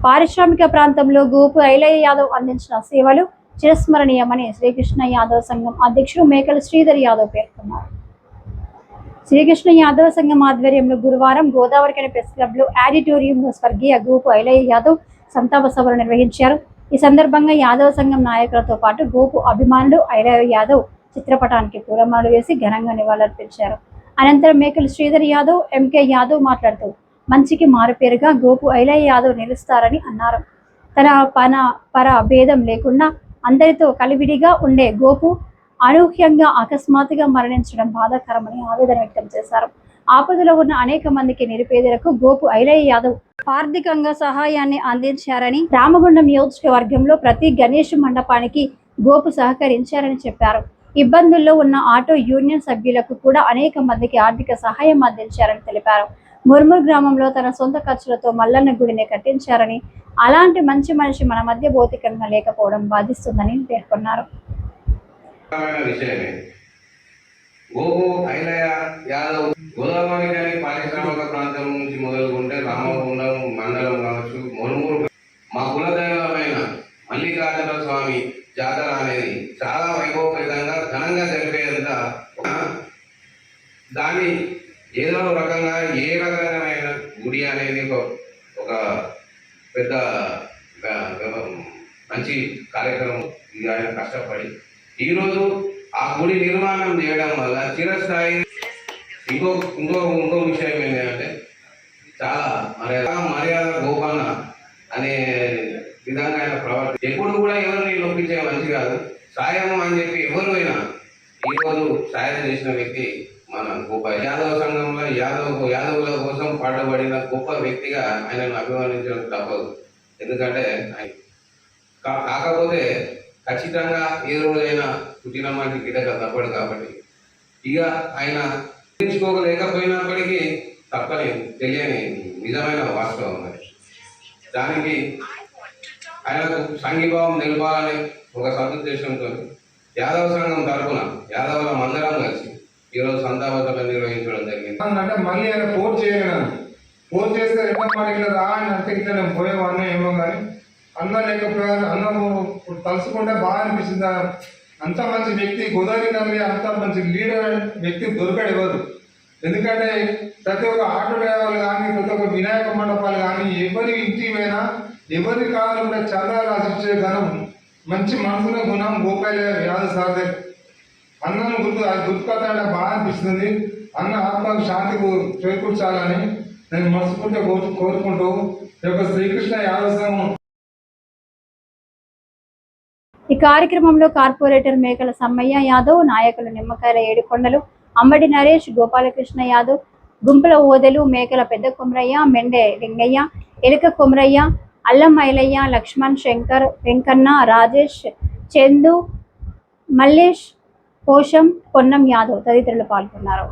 పారిశ్రామిక ప్రాంతంలో గోపు ఐలయ్య యాదవ్ అందించిన సేవలు చిరస్మరణీయమని శ్రీకృష్ణ యాదవ్ సంఘం అధ్యక్షుడు మేకల శ్రీధర్ యాదవ్ పేర్కొన్నారు. శ్రీకృష్ణ యాదవ్ సంఘం ఆధ్వర్యంలో గురువారం గోదావరిఖని ప్రెస్ క్లబ్ లో ఆడిటోరియంలో స్వర్గీయ గోపు ఐలయ్య యాదవ్ సంతాప సభలు నిర్వహించారు. ఈ సందర్భంగా యాదవ్ సంఘం నాయకులతో పాటు గోపు అభిమానులు ఐలయ్య యాదవ్ చిత్రపటానికి పూలమాలలు వేసి ఘనంగా నివాళులర్పించారు. అనంతరం మేకల శ్రీధర్ యాదవ్, ఎంకే యాదవ్ మాట్లాడుతూ మంచికి మారుపేరుగా గోపు ఐలయ్య యాదవ్ నిలుస్తారని అన్నారు. తన పర భేదం లేకుండా అందరితో కలివిడిగా ఉండే గోపు అనూహ్యంగా అకస్మాత్తుగా మరణించడం బాధాకరమని ఆవేదన వ్యక్తం చేశారు. ఆపదలో ఉన్న అనేక మందికి నిరుపేదలకు గోపు ఐలయ్య యాదవ్ ఆర్థికంగా సహాయాన్ని అందించారని, రామగుండం నియోజకవర్గంలో ప్రతి గణేష్ మండపానికి గోపు సహకరించారని చెప్పారు. ఇబ్బందుల్లో ఉన్న ఆటో యూనియన్ సభ్యులకు కూడా అనేక మందికి ఆర్థిక సహాయం అందించారని తెలిపారు. ముర్మూర్ గ్రామంలో తన సొంత ఖర్చులతో మల్లన్న గుడిని కట్టించారని, అలాంటి మంచి మనిషి మన మధ్య భౌతికంగా లేకపోవడం బాధిస్తుందని పేర్కొన్నారు. గోపు ఐలయ్య యాదవ్ గోదావరిఖని పారిశ్రామిక ప్రాంతం నుంచి మొదలుకుంటే రామగుండం మండలం కావచ్చు, ముర్మూర్ మా కులదైవమైన మల్లికార్జున స్వామి జాతర అనేది చాలా వైభవపేతంగా ఘనంగా జరిపేంత దాన్ని ఏదో రకంగా ఏ రకమైన గుడి అనేది ఒక పెద్ద మంచి కార్యక్రమం. ఇది ఆయన కష్టపడి ఈరోజు ఆ గుడి నిర్మాణం చేయడం వల్ల చిరస్థాయి ఇంకో విషయం ఏంటంటే చాలా మర్యాద గోపన్న అనే విధంగా ఆయన ప్రవర్తి ఎప్పుడు కూడా ఎవరిని నొప్పించే మంచి కాదు. సాయం అని చెప్పి ఎవరు అయినా ఈరోజు సాయం చేసిన వ్యక్తి మన గోప యాదవ్ సంఘంలో యాదవుల కోసం పాటుపడిన గొప్ప వ్యక్తిగా ఆయనను అభిమానించడం తప్పదు. ఎందుకంటే కాకపోతే ఖచ్చితంగా ఏ రోజైనా పుట్టిన మనకి గిడక తప్పడు కాబట్టి ఇక ఆయన తెలుసుకోలేకపోయినప్పటికీ తప్పని తెలియని నిజమైన వాస్తవం అది. దానికి ఆయనకు సంఘీభావం నిలపాలని ఒక సదుద్దేశంతో యాదవ సంఘం తరఫున యాదవుల మందరం కలిసి ఈరోజు సంతాపసభ నిర్వహించడం జరిగింది. అంటే మళ్ళీ ఆయన ఫోన్ చేస్తే ఎట్లా మాట రా అని అంటే ఇట్లా నేను పోయేవాడిని ఏమో కానీ అన్న లేకపోయాను. అన్నము తలుసుకుంటే బాగా అనిపిస్తుంది. అంత మంచి వ్యక్తి గోదావరి అంత మంచి లీడర్ వ్యక్తి దొరకడు ఎవరు. ఎందుకంటే ప్రతి ఒక్క ఆటో డ్రైవర్లు కానీ, ప్రతి ఒక్క వినాయక మండపాలు కానీ, ఎవరి ఇంటికి పోయినా ఎవరి కావాలంటే చాలా రాసిచ్చే ఘనం, మంచి మనసుల గుణం గోపాల యాదవ్ సార్. అన్నను గుర్తుకొస్తా అంటే బాగా అనిపిస్తుంది. అన్న ఆత్మకు శాంతికి చేకూర్చాలని నేను మనస్ఫూర్తిగా కోరుకుంటూ శ్రీకృష్ణ యాదవ్ సంఘం. ఈ కార్యక్రమంలో కార్పొరేటర్ మేకల సమ్మయ్య యాదవ్, నాయకులు నిమ్మకాయల ఏడుకొండలు, అమ్మడి నరేష్, గోపాలకృష్ణ యాదవ్, గుంపుల ఓదెలు, మేకల పెద్ద కొమరయ్య, మెండే లింగయ్య, ఎలుక కొమరయ్య, అల్లం ఐలయ్య, లక్ష్మణ్, శంకర్, వెంకన్న, రాజేష్, చందు, మల్లేష్, పోషం, పొన్నం యాదవ్ తదితరులు పాల్గొన్నారు.